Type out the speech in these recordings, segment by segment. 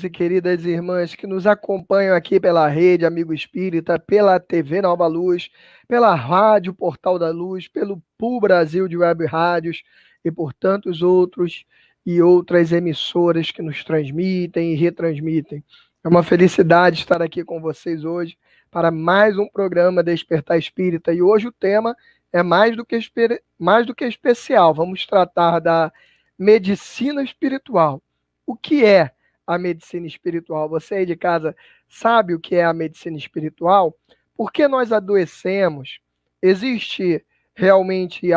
e queridas irmãs que nos acompanham aqui pela Rede Amigo Espírita, pela TV Nova Luz, pela Rádio Portal da Luz, pelo Pool Brasil de Web Rádios e por tantos outros e outras emissoras que nos transmitem e retransmitem. É uma felicidade estar aqui com vocês hoje para mais um programa Despertar Espírita, e hoje o tema é mais do que especial. Vamos tratar da medicina espiritual. O que é a medicina espiritual? Você aí de casa sabe o que é a medicina espiritual? Por que nós adoecemos? Existem realmente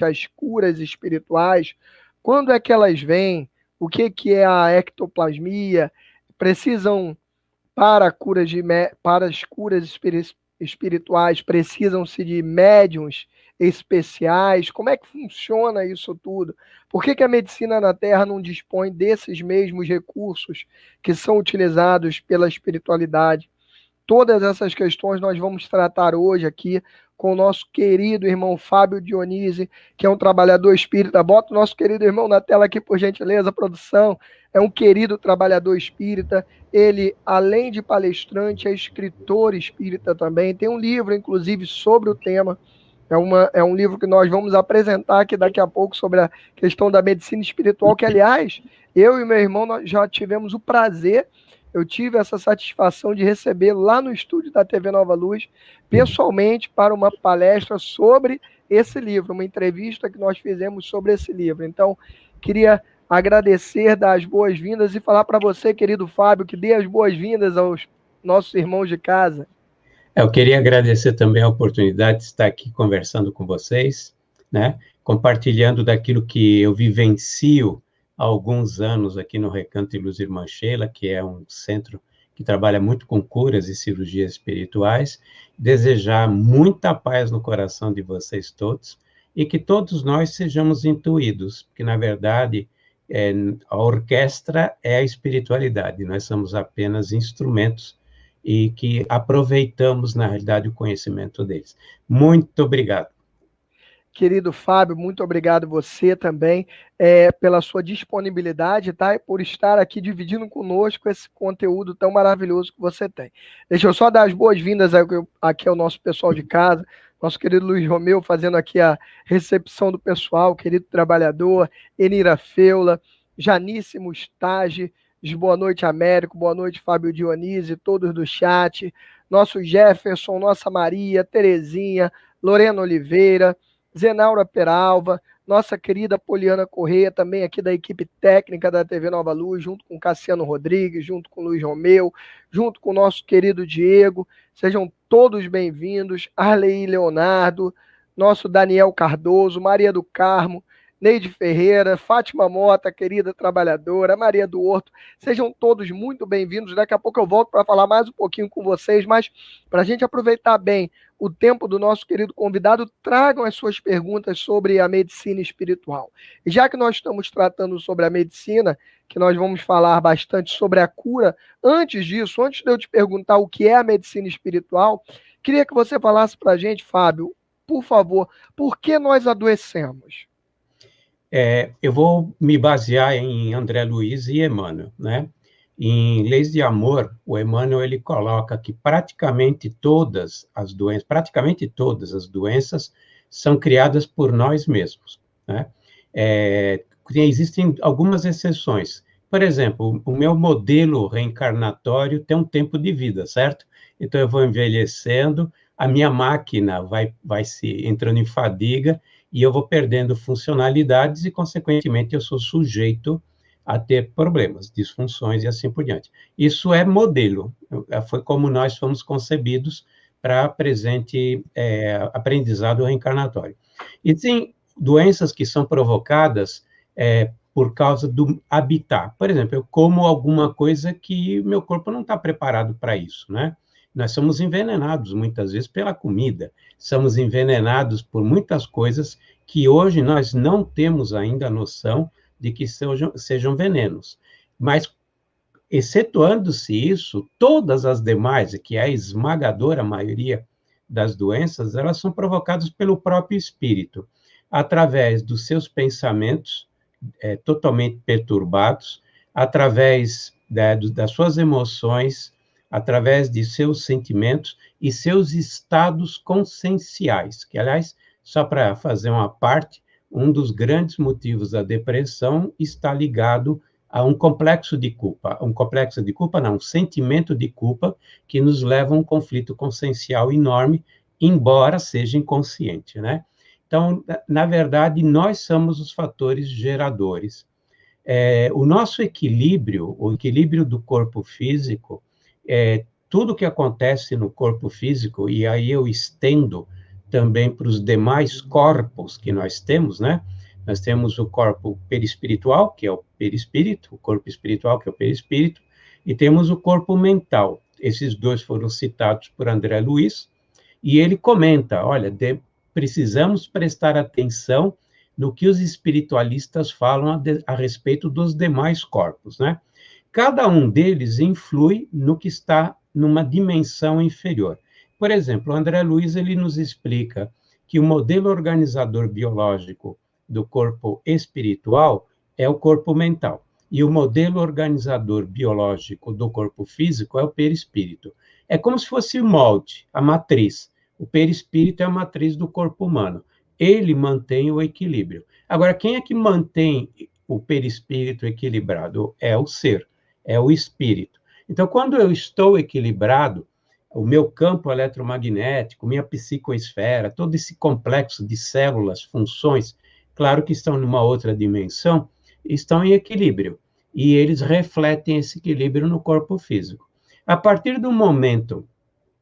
as curas espirituais? Quando é que elas vêm? O que é a ectoplasmia? Precisam, para as curas espirituais, precisam-se de médiuns especiais? Como é que funciona isso tudo? Por que a medicina na Terra não dispõe desses mesmos recursos que são utilizados pela espiritualidade? Todas essas questões nós vamos tratar hoje aqui com o nosso querido irmão Fábio Dionise, que é um trabalhador espírita. Bota o nosso querido irmão na tela aqui, por gentileza, produção. É um querido trabalhador espírita. Ele, além de palestrante, é escritor espírita também. Tem um livro, inclusive, sobre o tema. É um livro que nós vamos apresentar aqui daqui a pouco sobre a questão da medicina espiritual, que, aliás, eu e meu irmão nós já tivemos o prazer. Eu tive essa satisfação de receber lá no estúdio da TV Nova Luz, pessoalmente, para uma palestra sobre esse livro, uma entrevista que nós fizemos sobre esse livro. Então, queria agradecer, dar as boas-vindas e falar para você, querido Fábio, que dê as boas-vindas aos nossos irmãos de casa. Eu queria agradecer também a oportunidade de estar aqui conversando com vocês, né? Compartilhando daquilo que eu vivencio há alguns anos aqui no Recanto de Luz Irmã Sheila, que é um centro que trabalha muito com curas e cirurgias espirituais. Desejar muita paz no coração de vocês todos e que todos nós sejamos intuídos, porque, na verdade, a orquestra é a espiritualidade, nós somos apenas instrumentos e que aproveitamos, na realidade, o conhecimento deles. Muito obrigado. Querido Fábio, muito obrigado você também pela sua disponibilidade, tá? E por estar aqui dividindo conosco esse conteúdo tão maravilhoso que você tem. Deixa eu só dar as boas-vindas aqui ao nosso pessoal de casa, nosso querido Luiz Romeu fazendo aqui a recepção do pessoal, querido trabalhador, Enira Feula, Janice Mustage, boa noite, Américo, boa noite, Fábio Dionise, todos do chat, nosso Jefferson, nossa Maria, Terezinha, Lorena Oliveira, Zenaura Peralva, nossa querida Poliana Correia, também aqui da equipe técnica da TV Nova Luz, junto com Cassiano Rodrigues, junto com Luiz Romeu, junto com o nosso querido Diego. Sejam todos bem-vindos. Arley Leonardo, nosso Daniel Cardoso, Maria do Carmo, Neide Ferreira, Fátima Mota, querida trabalhadora, Maria do Horto, sejam todos muito bem-vindos. Daqui a pouco eu volto para falar mais um pouquinho com vocês, mas para a gente aproveitar bem o tempo do nosso querido convidado, tragam as suas perguntas sobre a medicina espiritual. E já que nós estamos tratando sobre a medicina, que nós vamos falar bastante sobre a cura, antes disso, antes de eu te perguntar o que é a medicina espiritual, queria que você falasse para a gente, Fábio, por favor, por que nós adoecemos? Eu vou me basear em André Luiz e Emmanuel, né? Em Leis de Amor, o Emmanuel ele coloca que praticamente todas as doenças são criadas por nós mesmos, né? Existem algumas exceções. Por exemplo, o meu modelo reencarnatório tem um tempo de vida, certo? Então, eu vou envelhecendo, a minha máquina vai se entrando em fadiga, e eu vou perdendo funcionalidades e, consequentemente, eu sou sujeito a ter problemas, disfunções e assim por diante. Isso é modelo, foi como nós fomos concebidos para presente aprendizado reencarnatório. E tem doenças que são provocadas por causa do habitat. Por exemplo, eu como alguma coisa que meu corpo não está preparado para isso, né? Nós somos envenenados, muitas vezes, pela comida. Somos envenenados por muitas coisas que hoje nós não temos ainda a noção de que sejam venenos. Mas, excetuando-se isso, todas as demais, que é a esmagadora maioria das doenças, elas são provocadas pelo próprio espírito, através dos seus pensamentos totalmente perturbados, através das suas emoções, através de seus sentimentos e seus estados conscienciais, que, aliás, só para fazer uma parte, um dos grandes motivos da depressão está ligado a um complexo de culpa. Um complexo de culpa, não, um sentimento de culpa que nos leva a um conflito consciencial enorme, embora seja inconsciente, né? Então, na verdade, nós somos os fatores geradores. O nosso equilíbrio, o equilíbrio do corpo físico, tudo que acontece no corpo físico, e aí eu estendo também para os demais corpos que nós temos, né? Nós temos o corpo perispiritual, que é o perispírito, o corpo espiritual, que é o perispírito, e temos o corpo mental. Esses dois foram citados por André Luiz, e ele comenta, olha, precisamos prestar atenção no que os espiritualistas falam a respeito dos demais corpos, né? Cada um deles influi no que está numa dimensão inferior. Por exemplo, o André Luiz, ele nos explica que o modelo organizador biológico do corpo espiritual é o corpo mental, e o modelo organizador biológico do corpo físico é o perispírito. É como se fosse o molde, a matriz. O perispírito é a matriz do corpo humano. Ele mantém o equilíbrio. Agora, quem é que mantém o perispírito equilibrado? É o ser, é o espírito. Então, quando eu estou equilibrado, o meu campo eletromagnético, minha psicoesfera, todo esse complexo de células, funções, claro que estão numa outra dimensão, estão em equilíbrio. E eles refletem esse equilíbrio no corpo físico. A partir do momento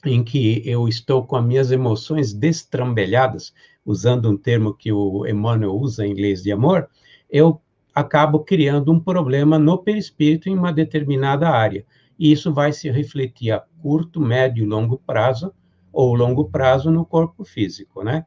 em que eu estou com as minhas emoções destrambelhadas, usando um termo que o Emmanuel usa em Leis de Amor, eu acabo criando um problema no perispírito em uma determinada área. E isso vai se refletir a curto, médio e longo prazo, ou longo prazo no corpo físico, né?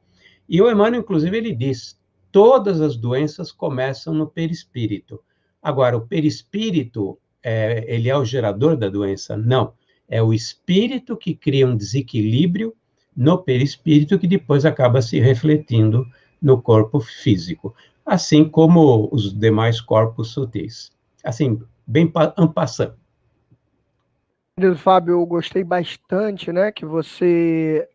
E o Emmanuel, inclusive, ele diz, todas as doenças começam no perispírito. Agora, o perispírito, ele é o gerador da doença? Não. É o espírito que cria um desequilíbrio no perispírito que depois acaba se refletindo no corpo físico, assim como os demais corpos sutis. Assim, bem en passant. Querido Fábio, eu gostei bastante, né, que você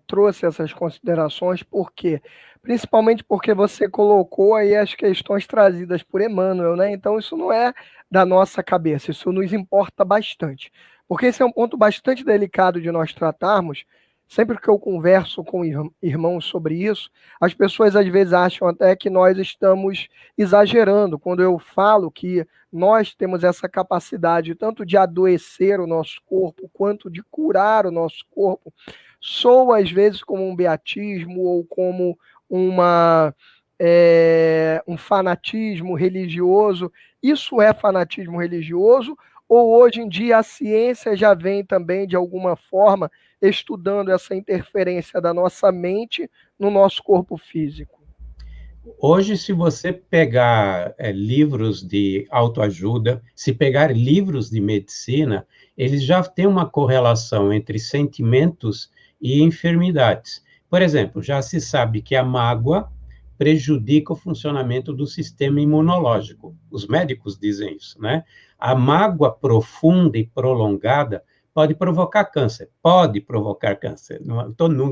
trouxe essas considerações, por quê? Principalmente porque você colocou aí as questões trazidas por Emmanuel, né? Então isso não é da nossa cabeça, isso nos importa bastante. Porque esse é um ponto bastante delicado de nós tratarmos. Sempre que eu converso com irmãos sobre isso, as pessoas às vezes acham até que nós estamos exagerando quando eu falo que nós temos essa capacidade tanto de adoecer o nosso corpo quanto de curar o nosso corpo. Soa às vezes como um beatismo ou como um fanatismo religioso. Isso é fanatismo religioso? Ou hoje em dia a ciência já vem também, de alguma forma, estudando essa interferência da nossa mente no nosso corpo físico? Hoje, se você pegar livros de autoajuda, se pegar livros de medicina, eles já têm uma correlação entre sentimentos e enfermidades. Por exemplo, já se sabe que a mágoa prejudica o funcionamento do sistema imunológico. Os médicos dizem isso, né? A mágoa profunda e prolongada pode provocar câncer. Pode provocar câncer. Não,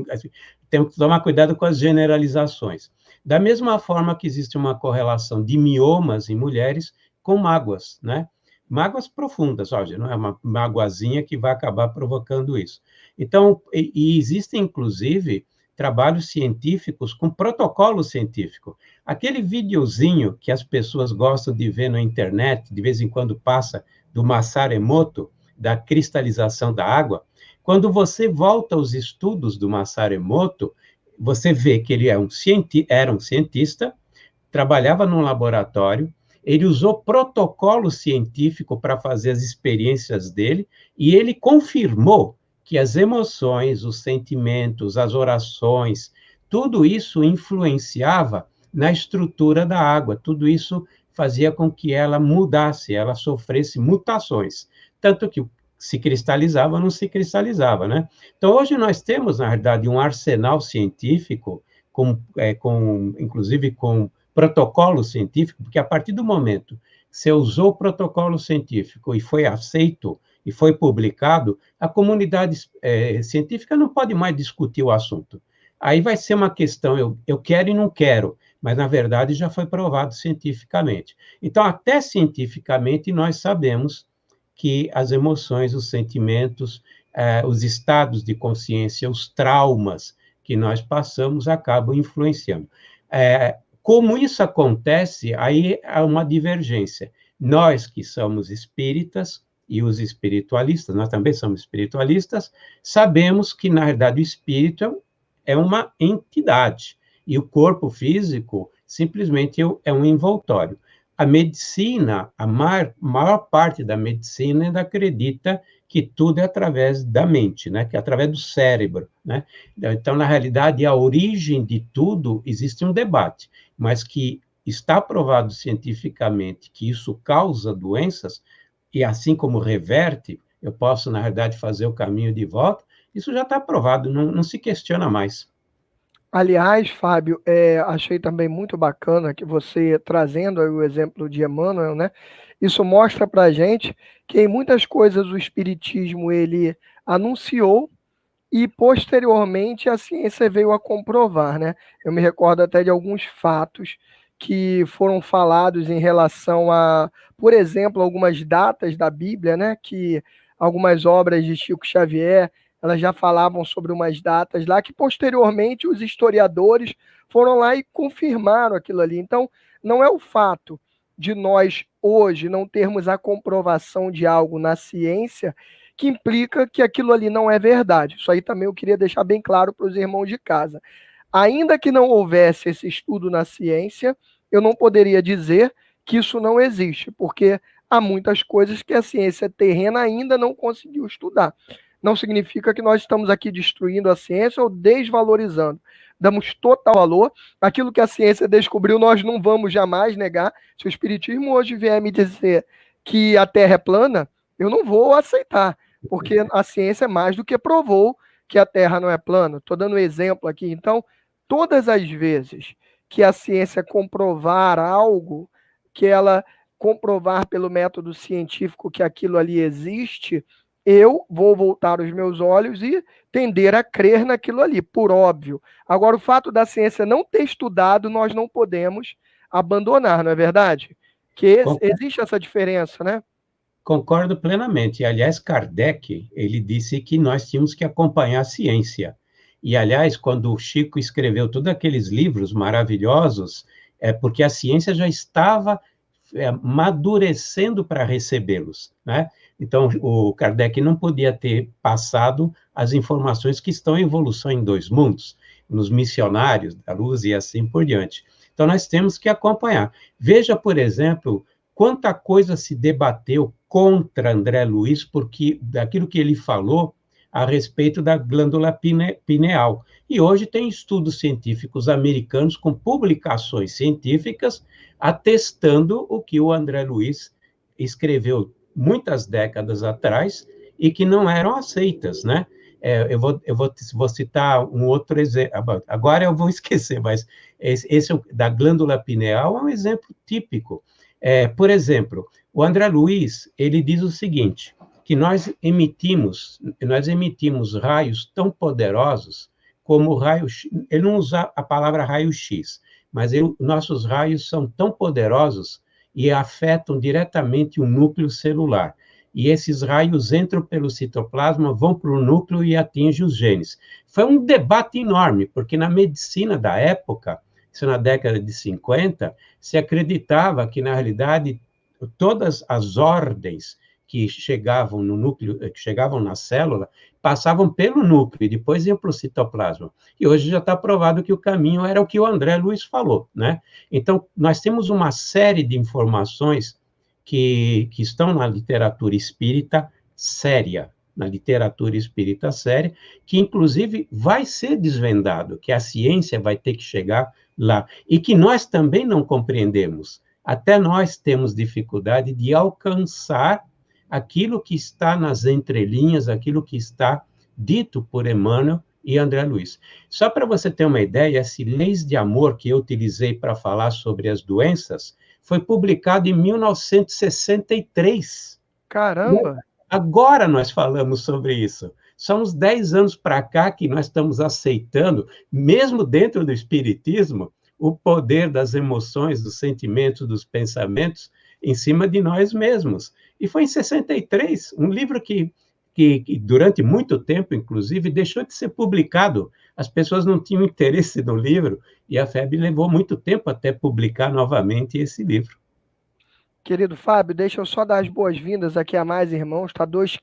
assim, temos que tomar cuidado com as generalizações. Da mesma forma que existe uma correlação de miomas em mulheres com mágoas, né? Mágoas profundas, olha, não é uma magoazinha que vai acabar provocando isso. Então, e existem, inclusive, trabalhos científicos com protocolo científico. Aquele videozinho que as pessoas gostam de ver na internet, de vez em quando passa, do Masaru Emoto, da cristalização da água, quando você volta aos estudos do Masaru Emoto, você vê que ele era um cientista, trabalhava num laboratório, ele usou protocolo científico para fazer as experiências dele, e ele confirmou que as emoções, os sentimentos, as orações, tudo isso influenciava na estrutura da água, tudo isso fazia com que ela mudasse, ela sofresse mutações, tanto que se cristalizava ou não se cristalizava, né? Então, hoje nós temos, na verdade, um arsenal científico, inclusive com protocolo científico, porque a partir do momento Você usou o protocolo científico e foi aceito e foi publicado, a comunidade científica não pode mais discutir o assunto. Aí vai ser uma questão, eu quero e não quero, mas na verdade já foi provado cientificamente. Então, até cientificamente, nós sabemos que as emoções, os sentimentos, os estados de consciência, os traumas que nós passamos acabam influenciando. Como isso acontece, aí há uma divergência. Nós que somos espíritas e os espiritualistas, nós também somos espiritualistas, sabemos que, na verdade, o espírito é uma entidade e o corpo físico simplesmente é um envoltório. A medicina, a maior parte da medicina ainda acredita que tudo é através da mente, né? Que é através do cérebro, né? Então, na realidade, a origem de tudo existe um debate, mas que está provado cientificamente que isso causa doenças, e assim como reverte, eu posso, na realidade, fazer o caminho de volta, isso já está provado, não se questiona mais. Aliás, Fábio, achei também muito bacana que você trazendo aí o exemplo de Emmanuel, né? Isso mostra para gente que em muitas coisas o Espiritismo ele anunciou e posteriormente a ciência veio a comprovar, né? Eu me recordo até de alguns fatos que foram falados em relação a, por exemplo, algumas datas da Bíblia, né? Que algumas obras de Chico Xavier, elas já falavam sobre umas datas lá que posteriormente os historiadores foram lá e confirmaram aquilo ali. Então, não é o fato de nós hoje não termos a comprovação de algo na ciência que implica que aquilo ali não é verdade. Isso aí também eu queria deixar bem claro para os irmãos de casa. Ainda que não houvesse esse estudo na ciência, eu não poderia dizer que isso não existe, porque há muitas coisas que a ciência terrena ainda não conseguiu estudar. Não significa que nós estamos aqui destruindo a ciência ou desvalorizando. Damos total valor. Aquilo que a ciência descobriu, nós não vamos jamais negar. Se o Espiritismo hoje vier me dizer que a Terra é plana, eu não vou aceitar, porque a ciência mais do que provou que a Terra não é plana. Estou dando um exemplo aqui. Então, todas as vezes que a ciência comprovar algo, que ela comprovar pelo método científico que aquilo ali existe, eu vou voltar os meus olhos e tender a crer naquilo ali, por óbvio. Agora, o fato da ciência não ter estudado, nós não podemos abandonar, não é verdade? Que existe essa diferença, né? Concordo plenamente. Aliás, Kardec, ele disse que nós tínhamos que acompanhar a ciência. E, aliás, quando o Chico escreveu todos aqueles livros maravilhosos, é porque a ciência já estava amadurecendo para recebê-los, né? Então, o Kardec não podia ter passado as informações que estão em evolução em dois mundos, nos missionários da luz e assim por diante. Então, nós temos que acompanhar. Veja, por exemplo, quanta coisa se debateu contra André Luiz, porque daquilo que ele falou a respeito da glândula pineal. E hoje tem estudos científicos americanos com publicações científicas atestando o que o André Luiz escreveu muitas décadas atrás e que não eram aceitas, né? Eu vou citar um outro exemplo, agora eu vou esquecer, mas esse da glândula pineal é um exemplo típico. Por exemplo, o André Luiz, ele diz o seguinte, que nós emitimos raios tão poderosos como o raio, ele não usa a palavra raio-x, mas nossos raios são tão poderosos e afetam diretamente o núcleo celular. E esses raios entram pelo citoplasma, vão para o núcleo e atingem os genes. Foi um debate enorme, porque na medicina da época, isso na década de 50, se acreditava que, na realidade, todas as ordens que chegavam no núcleo, que chegavam na célula, passavam pelo núcleo e depois iam para o citoplasma. E hoje já está provado que o caminho era o que o André Luiz falou, né? Então, nós temos uma série de informações que estão na literatura espírita séria, que inclusive vai ser desvendado, que a ciência vai ter que chegar lá, e que nós também não compreendemos. Até nós temos dificuldade de alcançar aquilo que está nas entrelinhas, aquilo que está dito por Emmanuel e André Luiz. Só para você ter uma ideia, esse leis de amor que eu utilizei para falar sobre as doenças foi publicado em 1963. Caramba! Agora nós falamos sobre isso. São uns 10 anos para cá que nós estamos aceitando, mesmo dentro do espiritismo, o poder das emoções, dos sentimentos, dos pensamentos em cima de nós mesmos. E foi em 63, um livro que durante muito tempo, inclusive, deixou de ser publicado. As pessoas não tinham interesse no livro, e a FEB levou muito tempo até publicar novamente esse livro. Querido Fábio, deixa eu só dar as boas-vindas aqui a mais irmãos, tá? Dois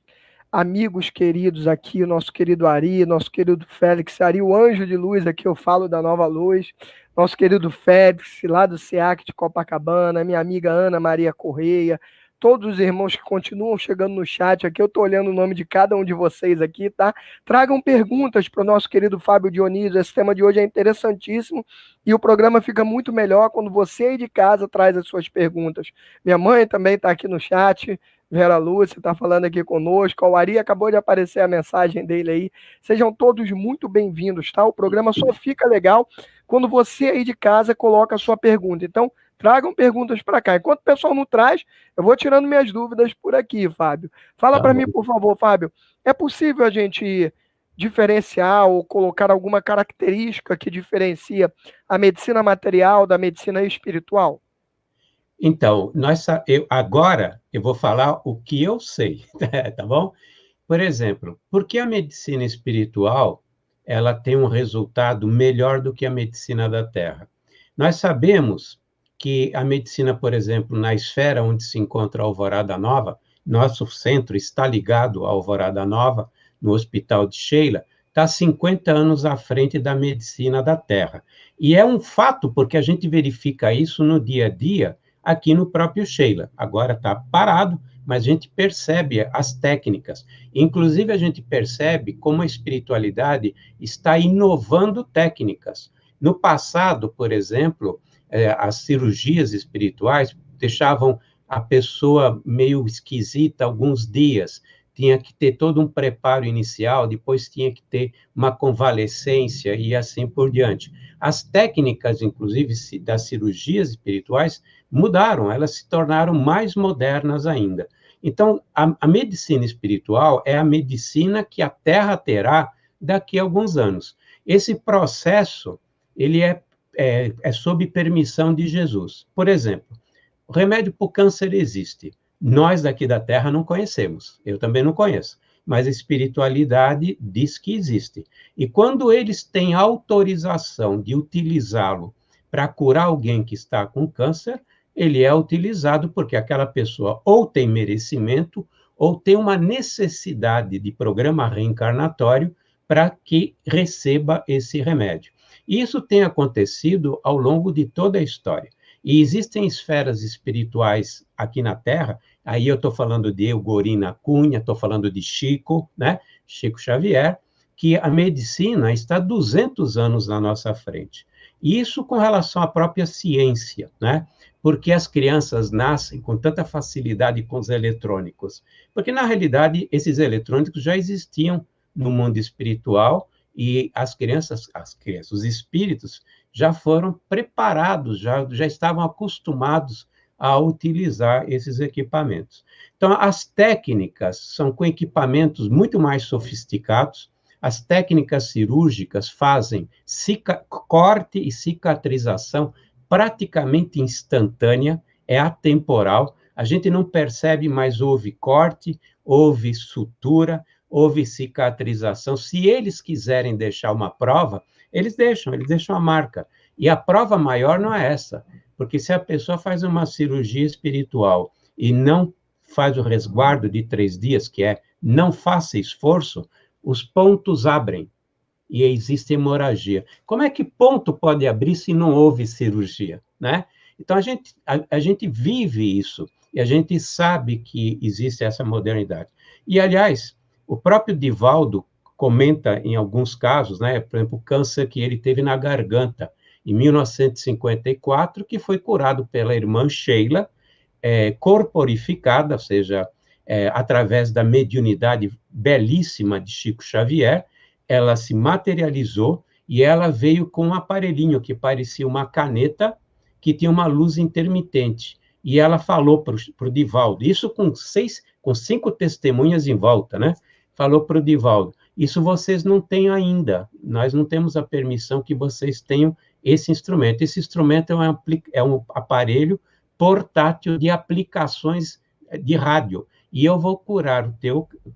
amigos queridos aqui, o nosso querido Ari, nosso querido Félix, Ari, o anjo de luz, aqui eu falo da Nova Luz, nosso querido Félix, lá do SEAC de Copacabana, minha amiga Ana Maria Correia, todos os irmãos que continuam chegando no chat aqui, eu estou olhando o nome de cada um de vocês aqui, tá? Tragam perguntas para o nosso querido Fábio Dionísio, esse tema de hoje é interessantíssimo e o programa fica muito melhor quando você aí de casa traz as suas perguntas. Minha mãe também está aqui no chat, Vera Lúcia está falando aqui conosco, o Ari acabou de aparecer a mensagem dele aí. Sejam todos muito bem-vindos, tá? O programa só fica legal quando você aí de casa coloca a sua pergunta. Então, tragam perguntas para cá. Enquanto o pessoal não traz, eu vou tirando minhas dúvidas por aqui, Fábio. Fala para mim, por favor, Fábio, é possível a gente diferenciar ou colocar alguma característica que diferencia a medicina material da medicina espiritual? Então, agora eu vou falar o que eu sei, tá bom? Por exemplo, por que a medicina espiritual ela tem um resultado melhor do que a medicina da Terra? Nós sabemos que a medicina, por exemplo, na esfera onde se encontra a Alvorada Nova, nosso centro está ligado à Alvorada Nova, no Hospital de Sheila, está 50 anos à frente da medicina da Terra. E é um fato, porque a gente verifica isso no dia a dia, aqui no próprio Sheila. Agora está parado, mas a gente percebe as técnicas. Inclusive, a gente percebe como a espiritualidade está inovando técnicas. No passado, por exemplo, as cirurgias espirituais deixavam a pessoa meio esquisita alguns dias, tinha que ter todo um preparo inicial, depois tinha que ter uma convalescência e assim por diante. As técnicas, inclusive, das cirurgias espirituais mudaram, elas se tornaram mais modernas ainda. Então, a medicina espiritual é a medicina que a Terra terá daqui a alguns anos. Esse processo, ele é sob permissão de Jesus. Por exemplo, o remédio para o câncer existe. Nós daqui da Terra não conhecemos, eu também não conheço, mas a espiritualidade diz que existe. E quando eles têm autorização de utilizá-lo para curar alguém que está com câncer, ele é utilizado porque aquela pessoa ou tem merecimento ou tem uma necessidade de programa reencarnatório para que receba esse remédio. Isso tem acontecido ao longo de toda a história. E existem esferas espirituais aqui na Terra, aí eu estou falando de Eugorina Cunha, estou falando de Chico, né? Chico Xavier, que a medicina está 200 anos na nossa frente. Isso com relação à própria ciência, né? Porque as crianças nascem com tanta facilidade com os eletrônicos? Porque, na realidade, esses eletrônicos já existiam no mundo espiritual e as crianças, os espíritos, já foram preparados, já estavam acostumados a utilizar esses equipamentos. Então, as técnicas são com equipamentos muito mais sofisticados, as técnicas cirúrgicas fazem corte e cicatrização praticamente instantânea, é atemporal, a gente não percebe, mas houve corte, houve sutura, houve cicatrização. Se eles quiserem deixar uma prova, eles deixam a marca. E a prova maior não é essa, porque se a pessoa faz uma cirurgia espiritual e não faz o resguardo de 3 dias, que é não faça esforço, os pontos abrem e existe hemorragia. Como é que ponto pode abrir se não houve cirurgia, né? Então, a gente vive isso e a gente sabe que existe essa modernidade. E, aliás, o próprio Divaldo comenta em alguns casos, né? Por exemplo, o câncer que ele teve na garganta, em 1954, que foi curado pela irmã Sheila, corporificada, ou seja, através da mediunidade belíssima de Chico Xavier, ela se materializou e ela veio com um aparelhinho que parecia uma caneta que tinha uma luz intermitente. E ela falou para o Divaldo, isso com 5 testemunhas em volta, né? Falou para o Divaldo, isso vocês não têm ainda, nós não temos a permissão que vocês tenham esse instrumento. Esse instrumento é um aparelho portátil de aplicações de rádio, e eu vou curar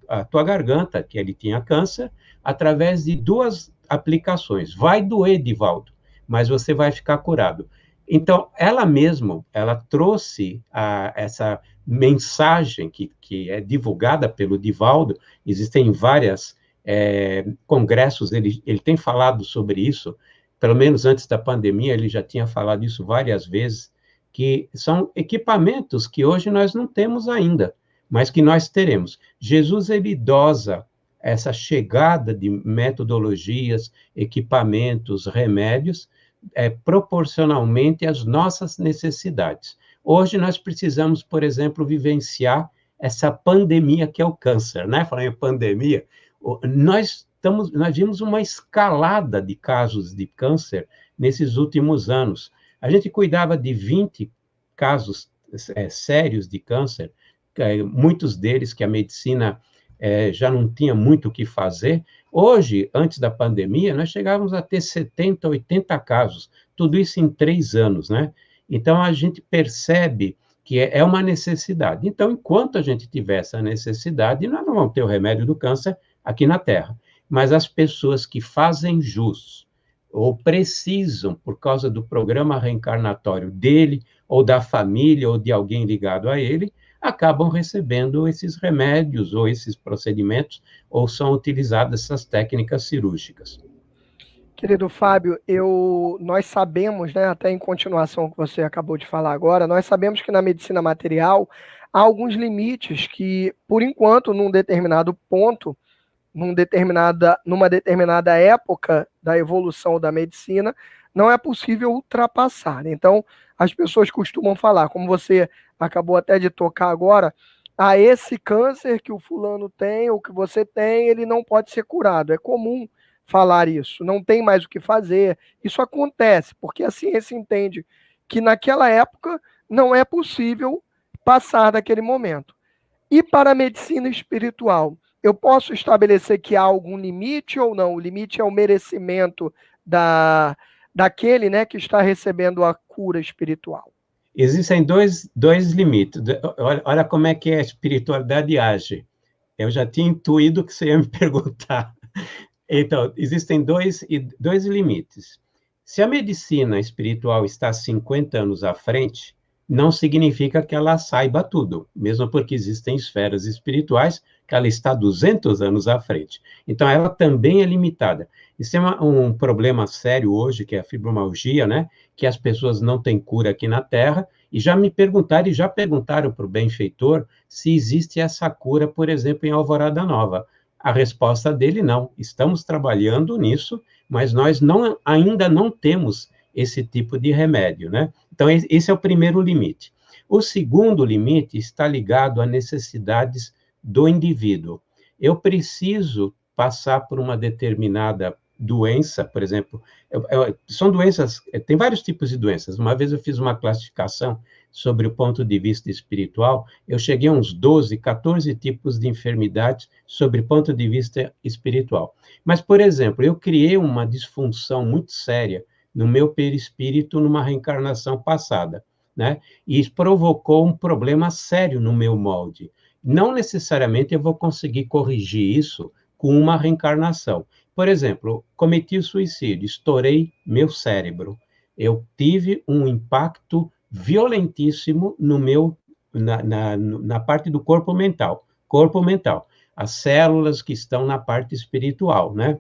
a tua garganta, que ele tinha câncer, através de 2 aplicações. Vai doer, Divaldo, mas você vai ficar curado. Então, ela trouxe essa mensagem que é divulgada pelo Divaldo. Existem vários congressos, ele tem falado sobre isso, pelo menos antes da pandemia, ele já tinha falado isso várias vezes, que são equipamentos que hoje nós não temos ainda, mas que nós teremos. Jesus, ele dosa essa chegada de metodologias, equipamentos, remédios, proporcionalmente às nossas necessidades. Hoje nós precisamos, por exemplo, vivenciar essa pandemia que é o câncer, né? Falando em pandemia, nós vimos uma escalada de casos de câncer nesses últimos anos. A gente cuidava de 20 casos sérios de câncer, muitos deles que a medicina já não tinha muito o que fazer. Hoje, antes da pandemia, nós chegávamos a ter 70, 80 casos, tudo isso em 3 anos, né? Então, a gente percebe que é uma necessidade. Então, enquanto a gente tiver essa necessidade, nós não vamos ter o remédio do câncer aqui na Terra. Mas as pessoas que fazem jus, ou precisam, por causa do programa reencarnatório dele, ou da família, ou de alguém ligado a ele, acabam recebendo esses remédios, ou esses procedimentos, ou são utilizadas essas técnicas cirúrgicas. Querido Fábio, nós sabemos, né, até em continuação ao que você acabou de falar agora, nós sabemos que na medicina material há alguns limites que, por enquanto, num determinado ponto, numa determinada época da evolução da medicina, não é possível ultrapassar. Então, as pessoas costumam falar, como você acabou até de tocar agora, esse câncer que o fulano tem, ou que você tem, ele não pode ser curado. É comum falar isso, não tem mais o que fazer. Isso acontece, porque a ciência entende que naquela época não é possível passar daquele momento. E para a medicina espiritual, eu posso estabelecer que há algum limite ou não? O limite é o merecimento daquele, né, que está recebendo a cura espiritual. Existem dois limites. Olha como é que a espiritualidade age. Eu já tinha intuído que você ia me perguntar. Então, existem dois limites. Se a medicina espiritual está 50 anos à frente, não significa que ela saiba tudo, mesmo porque existem esferas espirituais que ela está 200 anos à frente. Então, ela também é limitada. Isso é um problema sério hoje, que é a fibromialgia, né? Que as pessoas não têm cura aqui na Terra, e já me perguntaram, e já perguntaram para o benfeitor, se existe essa cura, por exemplo, em Alvorada Nova. A resposta dele, não. Estamos trabalhando nisso, mas nós ainda não temos esse tipo de remédio, né? Então, esse é o primeiro limite. O segundo limite está ligado a necessidades do indivíduo. Eu preciso passar por uma determinada doença, por exemplo, são doenças, tem vários tipos de doenças. Uma vez eu fiz uma classificação sobre o ponto de vista espiritual, eu cheguei a uns 12, 14 tipos de enfermidades sobre o ponto de vista espiritual. Mas, por exemplo, eu criei uma disfunção muito séria no meu perispírito numa reencarnação passada, né? E isso provocou um problema sério no meu molde. Não necessariamente eu vou conseguir corrigir isso com uma reencarnação. Por exemplo, cometi o suicídio, estourei meu cérebro. Eu tive um impacto violentíssimo no na parte do corpo mental. Corpo mental. As células que estão na parte espiritual, né?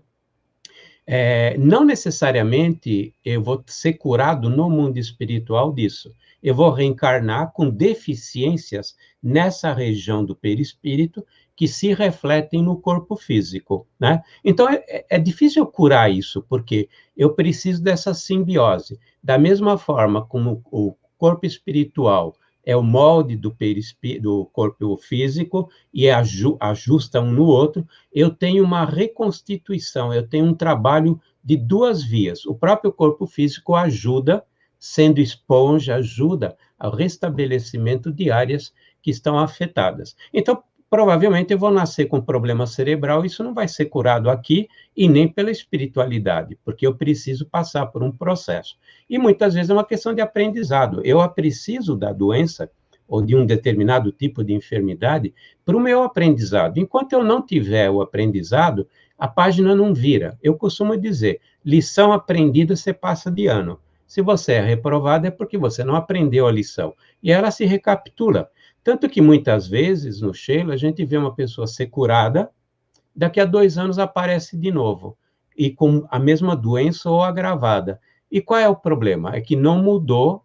Não necessariamente eu vou ser curado no mundo espiritual disso. Eu vou reencarnar com deficiências nessa região do perispírito que se refletem no corpo físico, né? Então, é difícil curar isso, porque eu preciso dessa simbiose. Da mesma forma como o corpo espiritual é o molde do corpo físico e ajusta um no outro, eu tenho uma reconstituição, eu tenho um trabalho de 2 vias. O próprio corpo físico ajuda sendo esponja, ajuda ao restabelecimento de áreas que estão afetadas. Então, provavelmente eu vou nascer com problema cerebral, isso não vai ser curado aqui e nem pela espiritualidade, porque eu preciso passar por um processo. E muitas vezes é uma questão de aprendizado. Eu preciso da doença ou de um determinado tipo de enfermidade para o meu aprendizado. Enquanto eu não tiver o aprendizado, a página não vira. Eu costumo dizer, lição aprendida você passa de ano. Se você é reprovado é porque você não aprendeu a lição. E ela se recapitula. Tanto que muitas vezes, no Sheila, a gente vê uma pessoa ser curada, daqui a 2 anos aparece de novo, e com a mesma doença ou agravada. E qual é o problema? É que não mudou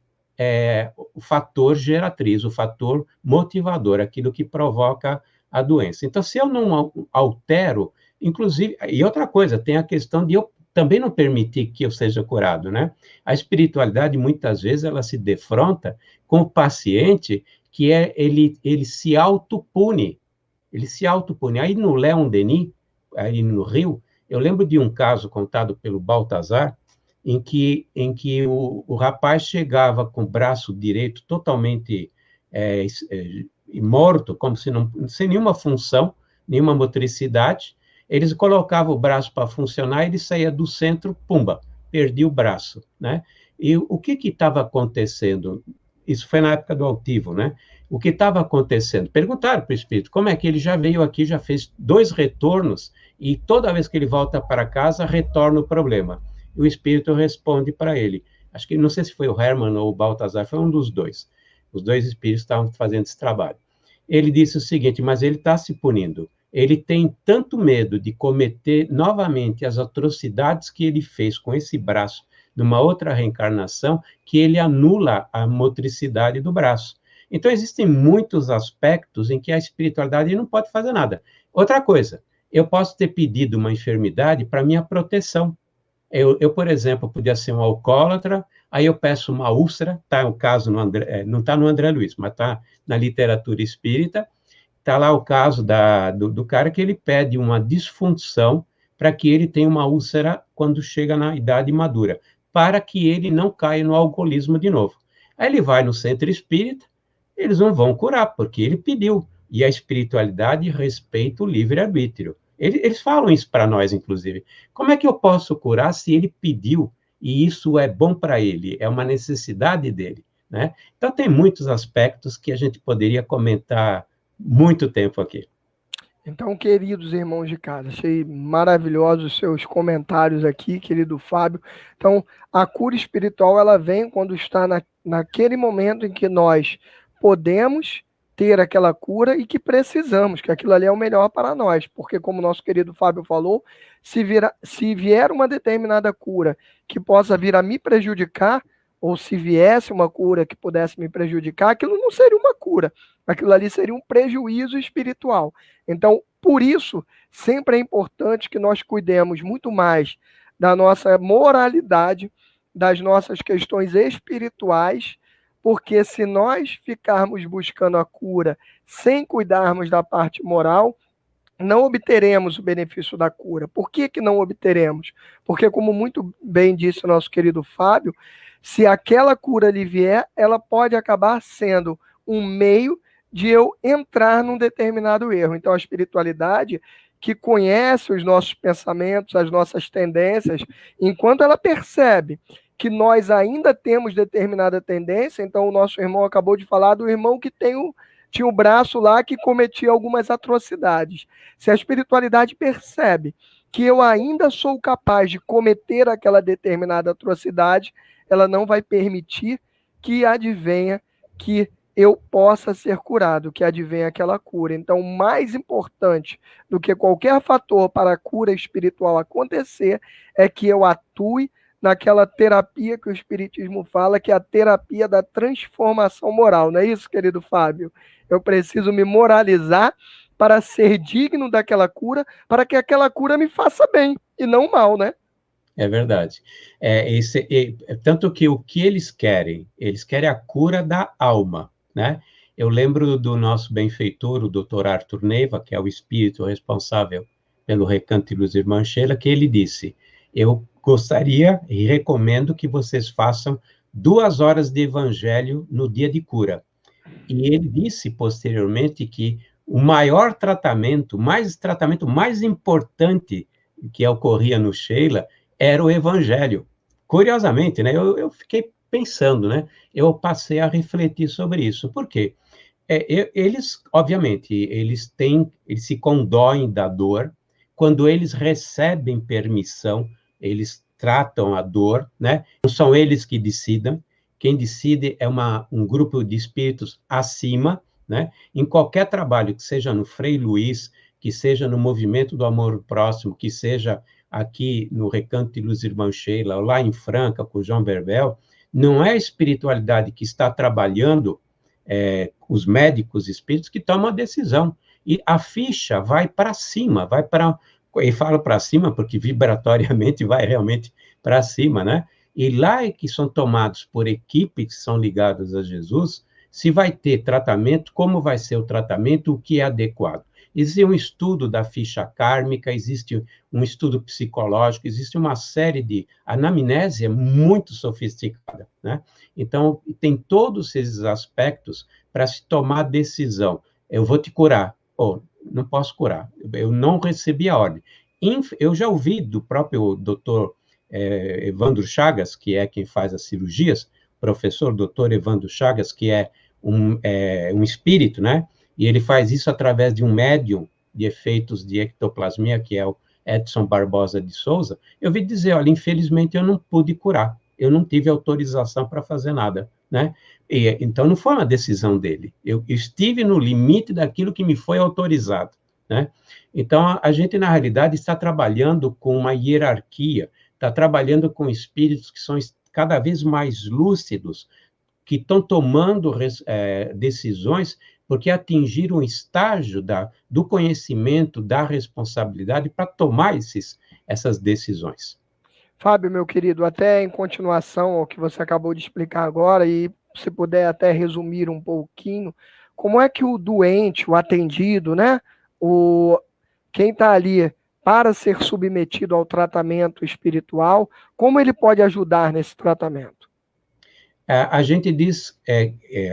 o fator geratriz, o fator motivador, aquilo que provoca a doença. Então, se eu não altero, inclusive, e outra coisa, tem a questão de eu também não permitir que eu seja curado, né? A espiritualidade, muitas vezes, ela se defronta com o paciente que ele se autopune, ele se autopune. Aí no Leon Denis, aí no Rio, eu lembro de um caso contado pelo Baltazar, em que o rapaz chegava com o braço direito totalmente morto, como se não, sem nenhuma função, nenhuma motricidade, eles colocavam o braço para funcionar, ele saía do centro, pumba, perdia o braço, né? E o que estava acontecendo? Isso foi na época do altivo, né? O que estava acontecendo? Perguntaram para o espírito, como é que ele já veio aqui, já fez 2 retornos, e toda vez que ele volta para casa, retorna o problema. E o espírito responde para ele. Acho que, não sei se foi o Herman ou o Baltazar, foi um dos dois. Os 2 espíritos estavam fazendo esse trabalho. Ele disse o seguinte, mas ele está se punindo. Ele tem tanto medo de cometer novamente as atrocidades que ele fez com esse braço numa outra reencarnação, que ele anula a motricidade do braço. Então, existem muitos aspectos em que a espiritualidade não pode fazer nada. Outra coisa, eu posso ter pedido uma enfermidade para minha proteção. Eu, por exemplo, podia ser um alcoólatra, aí eu peço uma úlcera, tá, o caso no André, não está no André Luiz, mas está na literatura espírita, está lá o caso do cara que ele pede uma disfunção para que ele tenha uma úlcera quando chega na idade madura, para que ele não caia no alcoolismo de novo. Aí ele vai no centro espírita, eles não vão curar, porque ele pediu, e a espiritualidade respeita o livre-arbítrio. Eles falam isso para nós, inclusive. Como é que eu posso curar se ele pediu, e isso é bom para ele, é uma necessidade dele, né? Então, tem muitos aspectos que a gente poderia comentar muito tempo aqui. Então, queridos irmãos de casa, achei maravilhosos os seus comentários aqui, querido Fábio. Então, a cura espiritual, ela vem quando está naquele momento em que nós podemos ter aquela cura e que precisamos, que aquilo ali é o melhor para nós, porque como nosso querido Fábio falou, se vier uma determinada cura que possa vir a me prejudicar, ou se viesse uma cura que pudesse me prejudicar, aquilo não seria uma cura, aquilo ali seria um prejuízo espiritual. Então, por isso, sempre é importante que nós cuidemos muito mais da nossa moralidade, das nossas questões espirituais, porque se nós ficarmos buscando a cura sem cuidarmos da parte moral, não obteremos o benefício da cura. Por que não obteremos? Porque, como muito bem disse o nosso querido Fábio, se aquela cura lhe vier, ela pode acabar sendo um meio de eu entrar num determinado erro. Então, a espiritualidade, que conhece os nossos pensamentos, as nossas tendências, enquanto ela percebe que nós ainda temos determinada tendência, então o nosso irmão acabou de falar do irmão que tinha o braço lá que cometia algumas atrocidades. Se a espiritualidade percebe que eu ainda sou capaz de cometer aquela determinada atrocidade, ela não vai permitir que advenha que eu possa ser curado, que advenha aquela cura. Então, mais importante do que qualquer fator para a cura espiritual acontecer é que eu atue naquela terapia que o Espiritismo fala, que é a terapia da transformação moral. Não é isso, querido Fábio? Eu preciso me moralizar para ser digno daquela cura, para que aquela cura me faça bem e não mal, né? É verdade. Tanto que o que eles querem a cura da alma, né? Eu lembro do nosso benfeitor, o Dr. Arthur Neiva, que é o espírito responsável pelo Recanto de Luz Irmã Sheila, que ele disse, eu gostaria e recomendo que vocês façam 2 horas de evangelho no dia de cura. E ele disse posteriormente que o maior tratamento, mais importante que ocorria no Sheila era o evangelho. Curiosamente, né, eu fiquei pensando, né, eu passei a refletir sobre isso. Por quê? Eles, obviamente, eles se condoem da dor, quando eles recebem permissão, eles tratam a dor, né? Não são eles que decidem, quem decide é um grupo de espíritos acima, né? Em qualquer trabalho, que seja no Frei Luiz, que seja no Movimento do Amor Próximo, que seja aqui no Recanto de Luz Irmã Sheila, ou lá em Franca, com o João Berbel, não é a espiritualidade que está trabalhando os médicos espíritos que tomam a decisão. E a ficha vai para cima, vai para. E falo para cima porque vibratoriamente vai realmente para cima, né? E lá é que são tomados por equipes que são ligadas a Jesus, se vai ter tratamento, como vai ser o tratamento, o que é adequado. Existe um estudo da ficha kármica, existe um estudo psicológico, existe uma série de anamnésia muito sofisticada, né? Então, tem todos esses aspectos para se tomar decisão. Eu vou te curar, ou não posso curar, eu não recebi a ordem. Eu já ouvi do próprio doutor Evandro Chagas, que é quem faz as cirurgias, professor doutor Evandro Chagas, que é um espírito, né? E ele faz isso através de um médium de efeitos de ectoplasmia, que é o Edson Barbosa de Souza. Eu vi dizer, olha, infelizmente eu não pude curar, eu não tive autorização para fazer nada, né? Então não foi uma decisão dele, eu estive no limite daquilo que me foi autorizado, né? Então a gente, na realidade, está trabalhando com uma hierarquia, está trabalhando com espíritos que são cada vez mais lúcidos, que estão tomando decisões porque atingiram um estágio do conhecimento, da responsabilidade para tomar essas decisões. Fábio, meu querido, até em continuação ao que você acabou de explicar agora, e se puder até resumir um pouquinho, como é que o doente, o atendido, né, quem está ali para ser submetido ao tratamento espiritual, como ele pode ajudar nesse tratamento? A gente diz,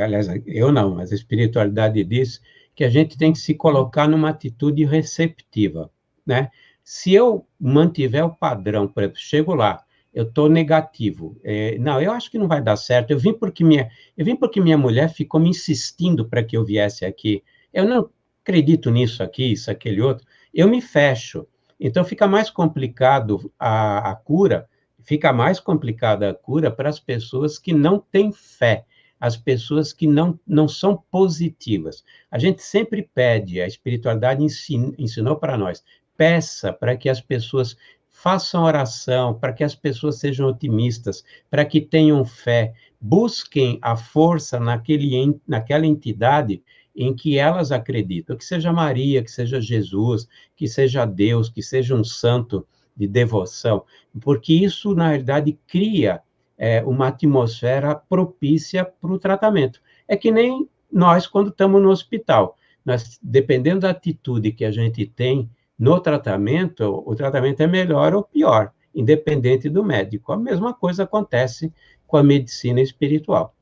aliás, eu não, mas a espiritualidade diz que a gente tem que se colocar numa atitude receptiva, né? Se eu mantiver o padrão, por exemplo, chego lá, eu estou negativo, não, eu acho que não vai dar certo, eu vim porque minha mulher ficou me insistindo para que eu viesse aqui, eu não acredito nisso aqui, isso, aquele outro, eu me fecho, então fica mais complicado a cura. Fica mais complicada a cura para as pessoas que não têm fé, as pessoas que não são positivas. A gente sempre pede, a espiritualidade ensinou para nós, peça para que as pessoas façam oração, para que as pessoas sejam otimistas, para que tenham fé, busquem a força naquela entidade em que elas acreditam, que seja Maria, que seja Jesus, que seja Deus, que seja um santo de devoção, porque isso, na realidade, cria uma atmosfera propícia para o tratamento. É que nem nós, quando estamos no hospital, dependendo da atitude que a gente tem no tratamento, o tratamento é melhor ou pior, independente do médico. A mesma coisa acontece com a medicina espiritual.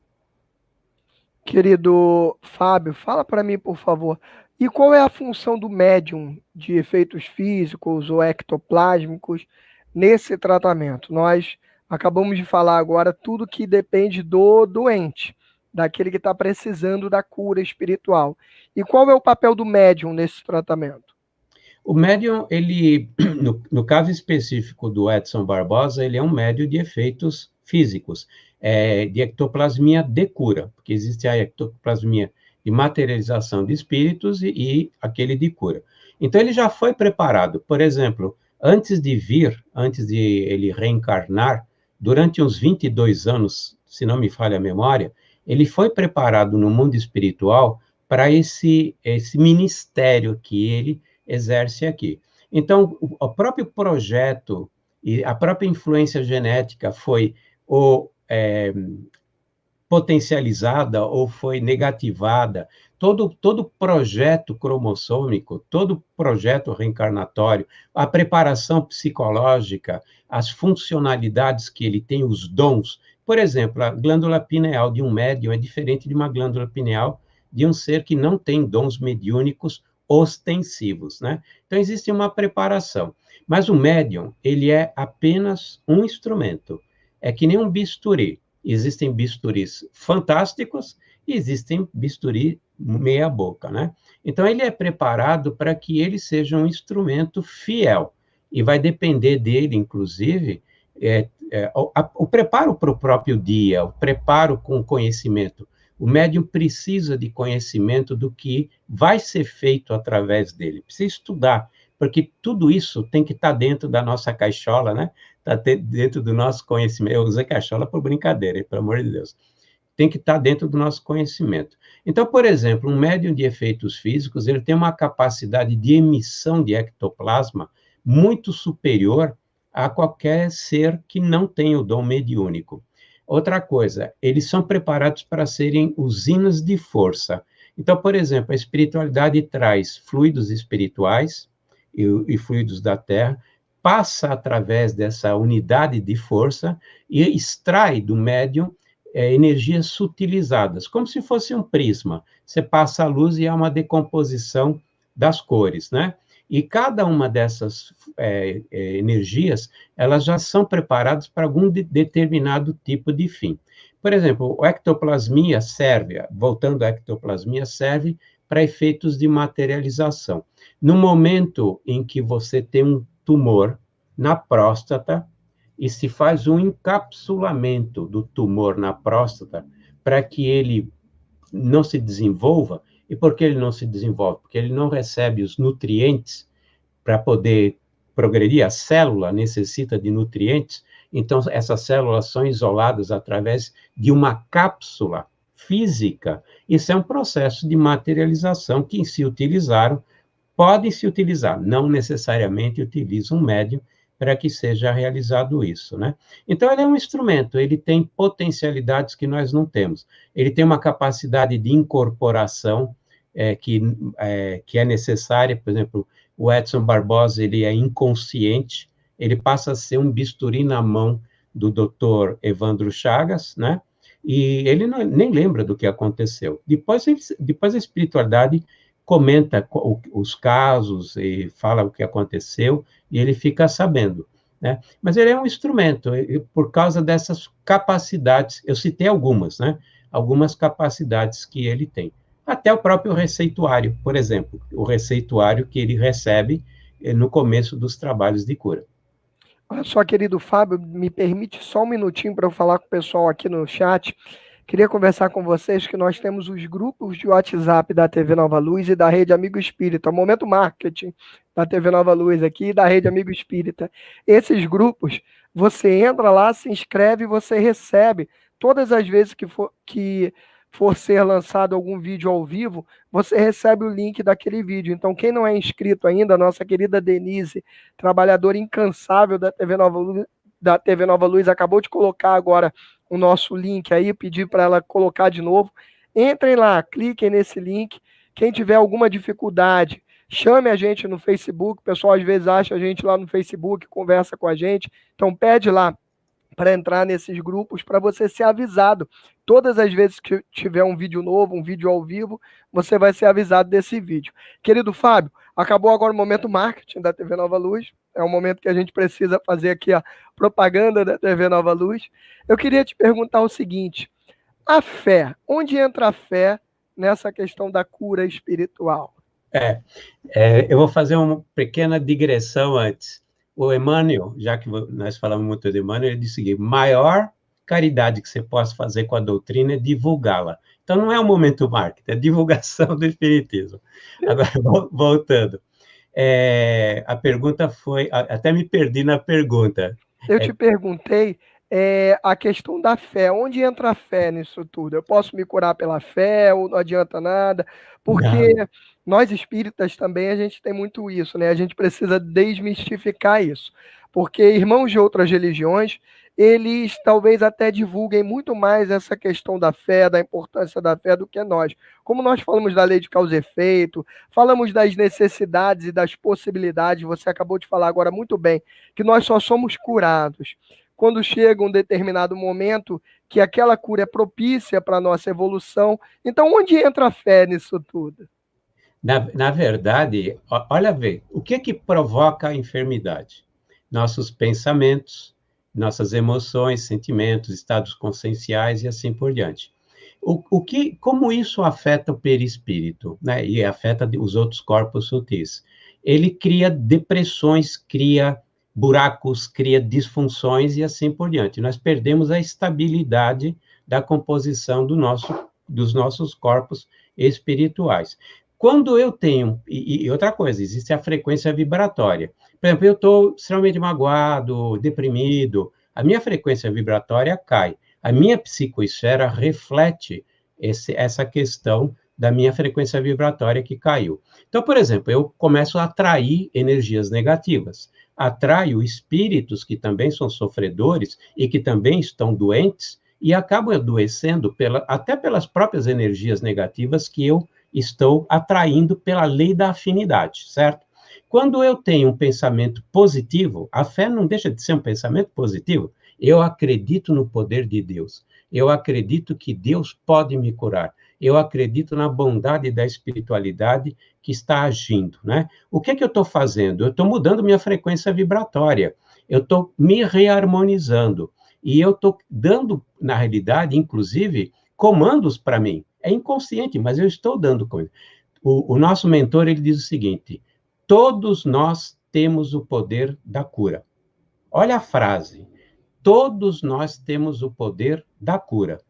Querido Fábio, fala para mim, por favor, e qual é a função do médium de efeitos físicos ou ectoplásmicos nesse tratamento? Nós acabamos de falar agora tudo que depende do doente, daquele que está precisando da cura espiritual. E qual é o papel do médium nesse tratamento? O médium, ele, no caso específico do Edson Barbosa, ele é um médium de efeitos físicos, de ectoplasmia de cura, porque existe a ectoplasmia de materialização de espíritos e aquele de cura. Então, ele já foi preparado. Por exemplo, antes de ele reencarnar, durante uns 22 anos, se não me falha a memória, ele foi preparado no mundo espiritual para esse ministério que ele exerce aqui. Então, o próprio projeto e a própria influência genética foi potencializada ou foi negativada. Todo projeto cromossômico, todo projeto reencarnatório, a preparação psicológica, as funcionalidades que ele tem, os dons Por exemplo, a glândula pineal de um médium é diferente de uma glândula pineal de um ser que não tem dons mediúnicos ostensivos, né? Então, existe uma preparação. Mas o médium, ele é apenas um instrumento. É que nem um bisturi. Existem bisturis fantásticos e existem bisturi meia boca, né? Então, ele é preparado para que ele seja um instrumento fiel. E vai depender dele, inclusive, o preparo para o próprio dia, o preparo com conhecimento. O médium precisa de conhecimento do que vai ser feito através dele. Precisa estudar, porque tudo isso tem que estar dentro da nossa caixola, né? Está dentro do nosso conhecimento. Eu usei caixola por brincadeira, hein, pelo amor de Deus. Tem que estar dentro do nosso conhecimento. Então, por exemplo, um médium de efeitos físicos, ele tem uma capacidade de emissão de ectoplasma muito superior a qualquer ser que não tenha o dom mediúnico. Outra coisa, eles são preparados para serem usinas de força. Então, por exemplo, a espiritualidade traz fluidos espirituais e fluidos da Terra, passa através dessa unidade de força e extrai do médium energias sutilizadas, como se fosse um prisma. Você passa a luz e há uma decomposição das cores, né? E cada uma dessas energias, elas já são preparadas para algum determinado tipo de fim. Por exemplo, a ectoplasmia serve, voltando à ectoplasmia, serve para efeitos de materialização. No momento em que você tem um tumor na próstata, e se faz um encapsulamento do tumor na próstata para que ele não se desenvolva. E por que ele não se desenvolve? Porque ele não recebe os nutrientes para poder progredir. A célula necessita de nutrientes, então essas células são isoladas através de uma cápsula física. Isso é um processo de materialização que se utilizaram, podem se utilizar, não necessariamente utilizam um médium para que seja realizado isso, né? Então, ele é um instrumento, ele tem potencialidades que nós não temos. Ele tem uma capacidade de incorporação que é necessária, por exemplo, o Edson Barbosa, ele é inconsciente, ele passa a ser um bisturi na mão do Dr. Evandro Chagas, né? E ele nem lembra do que aconteceu. Depois a espiritualidade comenta os casos e fala o que aconteceu, e ele fica sabendo, né? Mas ele é um instrumento, por causa dessas capacidades, eu citei algumas, né? Algumas capacidades que ele tem. Até o próprio receituário, por exemplo, o receituário que ele recebe no começo dos trabalhos de cura. Olha só, querido Fábio, me permite só um minutinho para eu falar com o pessoal aqui no chat. Queria conversar com vocês que nós temos os grupos de WhatsApp da TV Nova Luz e da Rede Amigo Espírita, Momento Marketing da TV Nova Luz aqui e da Rede Amigo Espírita. Esses grupos, você entra lá, se inscreve e você recebe todas as vezes que for ser lançado algum vídeo ao vivo, você recebe o link daquele vídeo. Então, quem não é inscrito ainda, nossa querida Denise, trabalhadora incansável da TV Nova Luz, acabou de colocar agora o nosso link aí, pedir para ela colocar de novo. Entrem lá, cliquem nesse link. Quem tiver alguma dificuldade, chame a gente no Facebook. O pessoal às vezes acha a gente lá no Facebook, conversa com a gente. Então pede lá para entrar nesses grupos, para você ser avisado. Todas as vezes que tiver um vídeo novo, um vídeo ao vivo, você vai ser avisado desse vídeo. Querido Fábio, acabou agora o momento marketing da TV Nova Luz. É um momento que a gente precisa fazer aqui a propaganda da TV Nova Luz. Eu queria te perguntar o seguinte: a fé, onde entra a fé nessa questão da cura espiritual? Eu vou fazer uma pequena digressão antes. O Emmanuel, já que nós falamos muito de Emmanuel, ele disse que maior caridade que você possa fazer com a doutrina é divulgá-la. Então, não é um momento marketing, é divulgação do Espiritismo. Agora, voltando. A pergunta foi... Até me perdi na pergunta. Eu te perguntei a questão da fé. Onde entra a fé nisso tudo? Eu posso me curar pela fé ou não adianta nada? Porque Não. nós espíritas também, a gente tem muito isso, né? A gente precisa desmistificar isso. Porque irmãos de outras religiões, eles talvez até divulguem muito mais essa questão da fé, da importância da fé do que nós. Como nós falamos da lei de causa e efeito, falamos das necessidades e das possibilidades, você acabou de falar agora muito bem, que nós só somos curados quando chega um determinado momento que aquela cura é propícia para a nossa evolução. Então, onde entra a fé nisso tudo? Na verdade, olha, vê, o que que provoca a enfermidade? Nossos pensamentos, nossas emoções, sentimentos, estados conscienciais e assim por diante. Como isso afeta o perispírito, né? E afeta os outros corpos sutis? Ele cria depressões, cria buracos, cria disfunções e assim por diante. Nós perdemos a estabilidade da composição dos nossos corpos espirituais. Quando eu tenho, e outra coisa, existe a frequência vibratória. Por exemplo, eu estou extremamente magoado, deprimido, a minha frequência vibratória cai. A minha psicoesfera reflete essa questão da minha frequência vibratória que caiu. Então, por exemplo, eu começo a atrair energias negativas, atraio espíritos que também são sofredores e que também estão doentes e acabam adoecendo até pelas próprias energias negativas que eu estou atraindo pela lei da afinidade, certo? Quando eu tenho um pensamento positivo, a fé não deixa de ser um pensamento positivo. Eu acredito no poder de Deus. Eu acredito que Deus pode me curar. Eu acredito na bondade da espiritualidade que está agindo, né? O que é que eu estou fazendo? Eu estou mudando minha frequência vibratória. Eu estou me reharmonizando. E eu estou dando, na realidade, inclusive, comandos para mim. É inconsciente, mas eu estou dando coisa. O nosso mentor, ele diz o seguinte: todos nós temos o poder da cura. Olha a frase. Todos nós temos o poder da cura.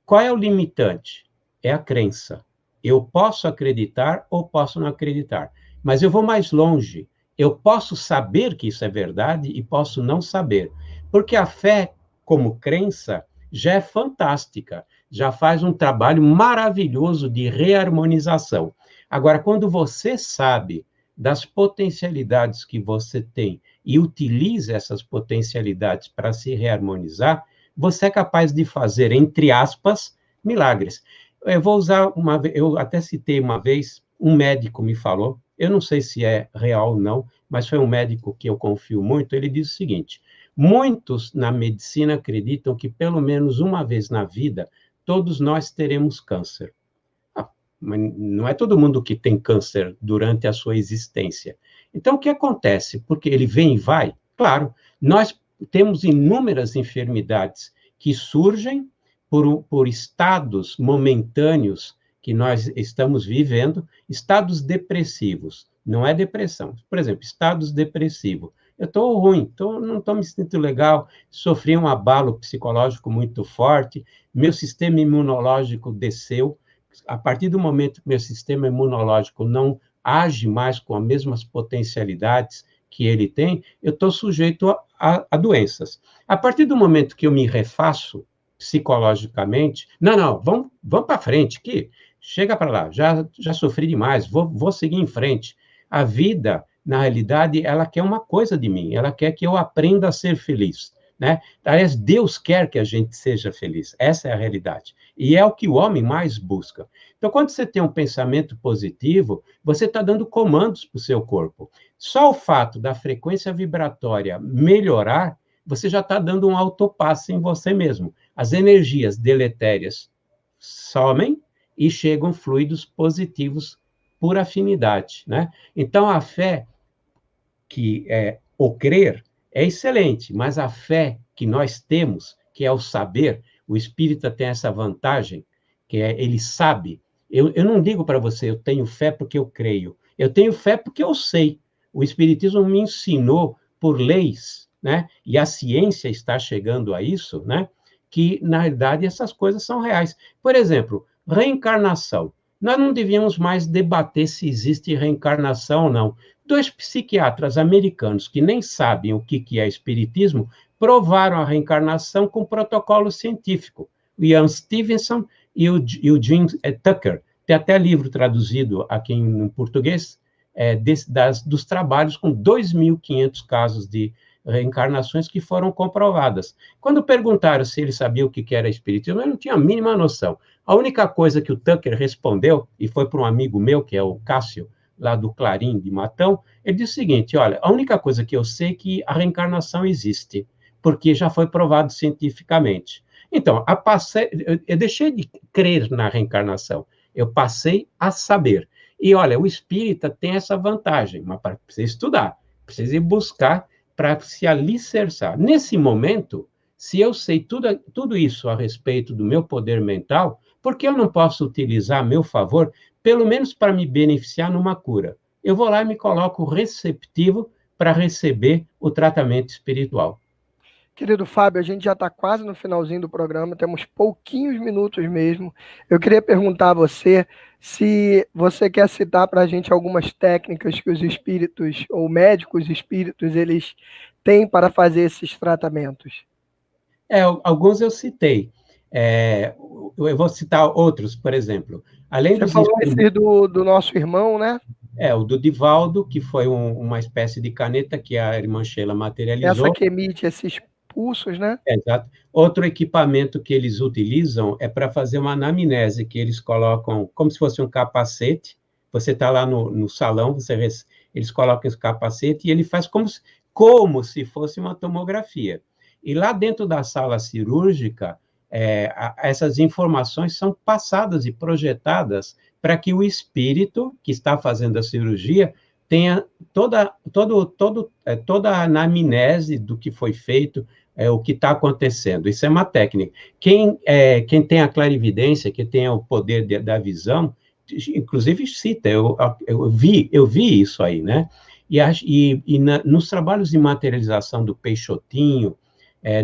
Qual é o limitante? É a crença. Eu posso acreditar ou posso não acreditar. Mas eu vou mais longe. Eu posso saber que isso é verdade e posso não saber. Porque a fé, como crença, já é fantástica. Já faz um trabalho maravilhoso de reharmonização. Agora, quando você sabe das potencialidades que você tem e utiliza essas potencialidades para se reharmonizar, você é capaz de fazer, entre aspas, milagres. Eu vou usar eu até citei uma vez, um médico me falou, eu não sei se é real ou não, mas foi um médico que eu confio muito, ele disse o seguinte: muitos na medicina acreditam que pelo menos uma vez na vida, todos nós teremos câncer. Mas não é todo mundo que tem câncer durante a sua existência. Então, o que acontece? Porque ele vem e vai? Claro, nós temos inúmeras enfermidades que surgem por estados momentâneos que nós estamos vivendo, estados depressivos. Não é depressão. Por exemplo, estados depressivos. Eu estou ruim, não estou me sentindo legal, sofri um abalo psicológico muito forte, meu sistema imunológico desceu. A partir do momento que meu sistema imunológico não age mais com as mesmas potencialidades que ele tem, eu estou sujeito a doenças. A partir do momento que eu me refaço psicologicamente, não, vamos para frente, que chega para lá, já sofri demais, vou seguir em frente. A vida, na realidade, ela quer uma coisa de mim, ela quer que eu aprenda a ser feliz, né? Aliás, Deus quer que a gente seja feliz, essa é a realidade. E é o que o homem mais busca. Então, quando você tem um pensamento positivo, você está dando comandos para o seu corpo. Só o fato da frequência vibratória melhorar, você já está dando um autopasse em você mesmo. As energias deletérias somem e chegam fluidos positivos por afinidade, né? Então, a fé, que é o crer, é excelente, mas a fé que nós temos, que é o saber, o espírita tem essa vantagem, que é ele sabe. Eu não digo para você, eu tenho fé porque eu creio. Eu tenho fé porque eu sei. O espiritismo me ensinou por leis, né? E a ciência está chegando a isso, né? Que, na realidade, essas coisas são reais. Por exemplo, reencarnação. Nós não devíamos mais debater se existe reencarnação ou não. Dois psiquiatras americanos que nem sabem o que é espiritismo provaram a reencarnação com protocolo científico. O Ian Stevenson e o Jim Tucker. Tem até livro traduzido aqui em português dos trabalhos com 2.500 casos de reencarnações que foram comprovadas. Quando perguntaram se ele sabia o que era espiritismo, ele não tinha a mínima noção. A única coisa que o Tucker respondeu, e foi para um amigo meu, que é o Cássio, lá do Clarim, de Matão, ele disse o seguinte: olha, a única coisa que eu sei é que a reencarnação existe, porque já foi provado cientificamente. Então, eu deixei de crer na reencarnação, eu passei a saber. E olha, o espírita tem essa vantagem, mas precisa estudar, precisa ir buscar para se alicerçar. Nesse momento, se eu sei tudo isso a respeito do meu poder mental, por que eu não posso utilizar a meu favor, pelo menos para me beneficiar numa cura? Eu vou lá e me coloco receptivo para receber o tratamento espiritual. Querido Fábio, a gente já está quase no finalzinho do programa, temos pouquinhos minutos mesmo. Eu queria perguntar a você se você quer citar para a gente algumas técnicas que os espíritos, ou médicos espíritos, eles têm para fazer esses tratamentos. Alguns eu citei. Eu vou citar outros, por exemplo. Além Você dos falou esse do nosso irmão, né? o do Divaldo, que foi uma espécie de caneta que a irmã Sheila Essa materializou. que emite esses pulsos, né? Exato. Outro equipamento que eles utilizam é para fazer uma anamnese, que eles colocam como se fosse um capacete. Você está lá no salão, eles colocam esse capacete e ele faz como se fosse uma tomografia. E lá dentro da sala cirúrgica, essas informações são passadas e projetadas para que o espírito que está fazendo a cirurgia tenha toda a anamnese do que foi feito, o que está acontecendo. Isso é uma técnica. Quem tem a clarividência, que tem o poder da visão, inclusive cita, eu vi isso aí, né? Nos trabalhos de materialização do Peixotinho,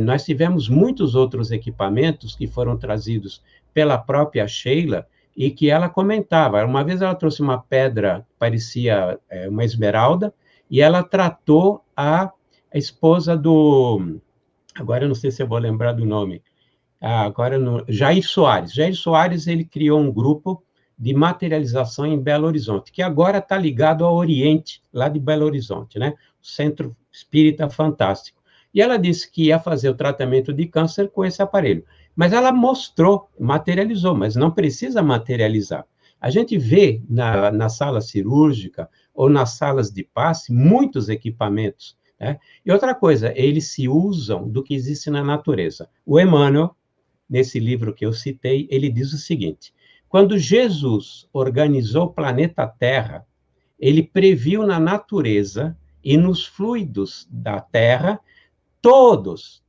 nós tivemos muitos outros equipamentos que foram trazidos pela própria Sheila e que ela comentava. Uma vez ela trouxe uma pedra, parecia uma esmeralda, e ela tratou a esposa do... Agora eu não sei se eu vou lembrar do nome. Jair Soares. Jair Soares, ele criou um grupo de materialização em Belo Horizonte, que agora está ligado ao Oriente, lá de Belo Horizonte, né? O Centro Espírita Fantástico. E ela disse que ia fazer o tratamento de câncer com esse aparelho. Mas ela materializou, mas não precisa materializar. A gente vê na sala cirúrgica ou nas salas de passe muitos equipamentos, né? E outra coisa, eles se usam do que existe na natureza. O Emmanuel, nesse livro que eu citei, ele diz o seguinte: quando Jesus organizou o planeta Terra, ele previu na natureza e nos fluidos da Terra todos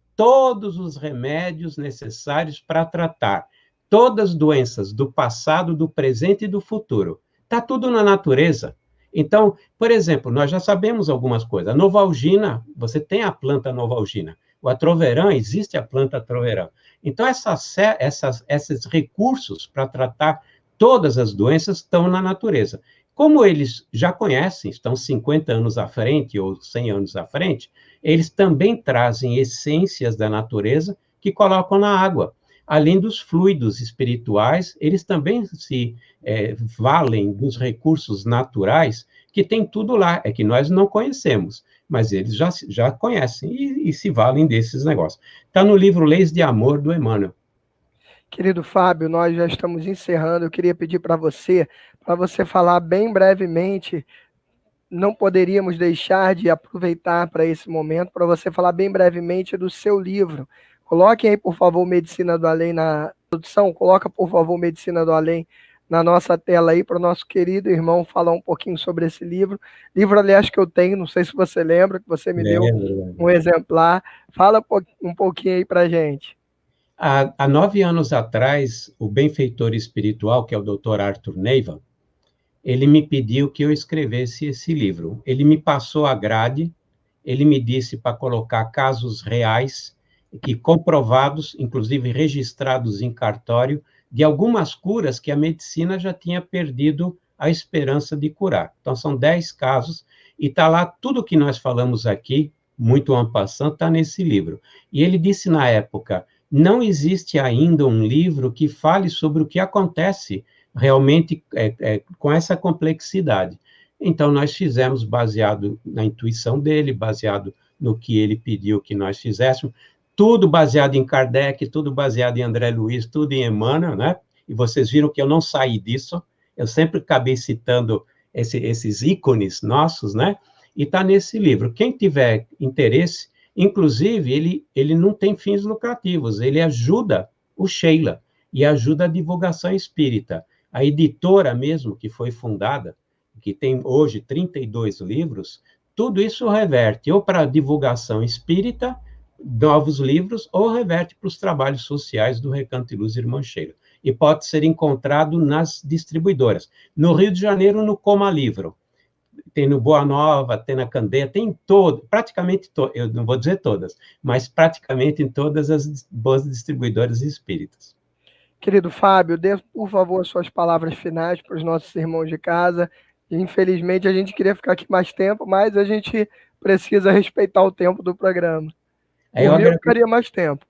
os remédios necessários para tratar todas as doenças do passado, do presente e do futuro. Está tudo na natureza. Então, por exemplo, nós já sabemos algumas coisas. A novalgina, você tem a planta novalgina. O atroverã, existe a planta atroverã. Então, esses recursos para tratar todas as doenças estão na natureza. Como eles já conhecem, estão 50 anos à frente ou 100 anos à frente, eles também trazem essências da natureza que colocam na água. Além dos fluidos espirituais, eles também se valem dos recursos naturais, que tem tudo lá, é que nós não conhecemos, mas eles já conhecem e se valem desses negócios. Está no livro Leis de Amor, do Emmanuel. Querido Fábio, nós já estamos encerrando. Eu queria pedir para você falar bem brevemente. Não poderíamos deixar de aproveitar para esse momento, para você falar bem brevemente do seu livro. Coloquem aí, por favor, Medicina do Além na produção. Coloca, por favor, Medicina do Além na nossa tela aí, para o nosso querido irmão falar um pouquinho sobre esse livro. Livro, aliás, que eu tenho, não sei se você lembra, que você me deu um exemplar. Fala um pouquinho aí para a gente. Há 9 anos atrás, o benfeitor espiritual, que é o Dr. Arthur Neiva, ele me pediu que eu escrevesse esse livro. Ele me passou a grade, ele me disse para colocar casos reais, que comprovados, inclusive registrados em cartório, de algumas curas que a medicina já tinha perdido a esperança de curar. Então, são 10 casos, e está lá tudo que nós falamos aqui, muito en passant, está nesse livro. E ele disse na época: não existe ainda um livro que fale sobre o que acontece realmente com essa complexidade. Então, nós fizemos baseado na intuição dele, baseado no que ele pediu que nós fizéssemos, tudo baseado em Kardec, tudo baseado em André Luiz, tudo em Emmanuel, né? E vocês viram que eu não saí disso, eu sempre acabei citando esses ícones nossos, né? E está nesse livro. Quem tiver interesse, Inclusive, ele não tem fins lucrativos, ele ajuda o Sheila e ajuda a divulgação espírita. A editora mesmo, que foi fundada, que tem hoje 32 livros, tudo isso reverte ou para a divulgação espírita, novos livros, ou reverte para os trabalhos sociais do Recanto de Luz Irmã Sheila. E pode ser encontrado nas distribuidoras. No Rio de Janeiro, no Coma Livro. Tem no Boa Nova, tem na Candeia, tem em praticamente, eu não vou dizer todas, mas praticamente em todas as boas distribuidoras espíritas. Querido Fábio, dê, por favor, as suas palavras finais para os nossos irmãos de casa. Infelizmente, a gente queria ficar aqui mais tempo, mas a gente precisa respeitar o tempo do programa. Por mim, eu ficaria mais tempo.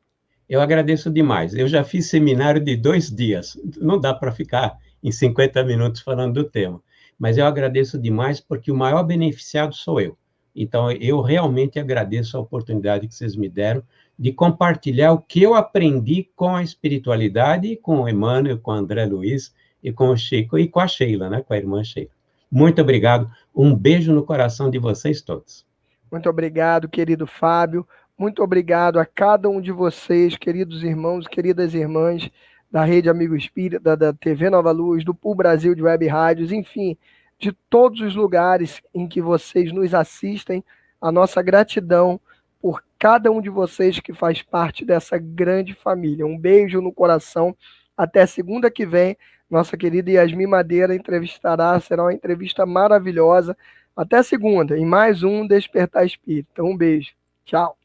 Eu agradeço demais. Eu já fiz seminário de 2 dias. Não dá para ficar em 50 minutos falando do tema. Mas eu agradeço demais porque o maior beneficiado sou eu. Então, eu realmente agradeço a oportunidade que vocês me deram de compartilhar o que eu aprendi com a espiritualidade, com o Emmanuel, com o André Luiz e com o Chico e com a Sheila, né, com a irmã Sheila. Muito obrigado. Um beijo no coração de vocês todos. Muito obrigado, querido Fábio. Muito obrigado a cada um de vocês, queridos irmãos, queridas irmãs da Rede Amigo Espírita, da TV Nova Luz, do Pool Brasil de Web Rádios, enfim, de todos os lugares em que vocês nos assistem. A nossa gratidão por cada um de vocês que faz parte dessa grande família. Um beijo no coração. Até segunda que vem, nossa querida Yasmin Madeira entrevistará, será uma entrevista maravilhosa. Até segunda, em mais um Despertar Espírita. Um beijo. Tchau.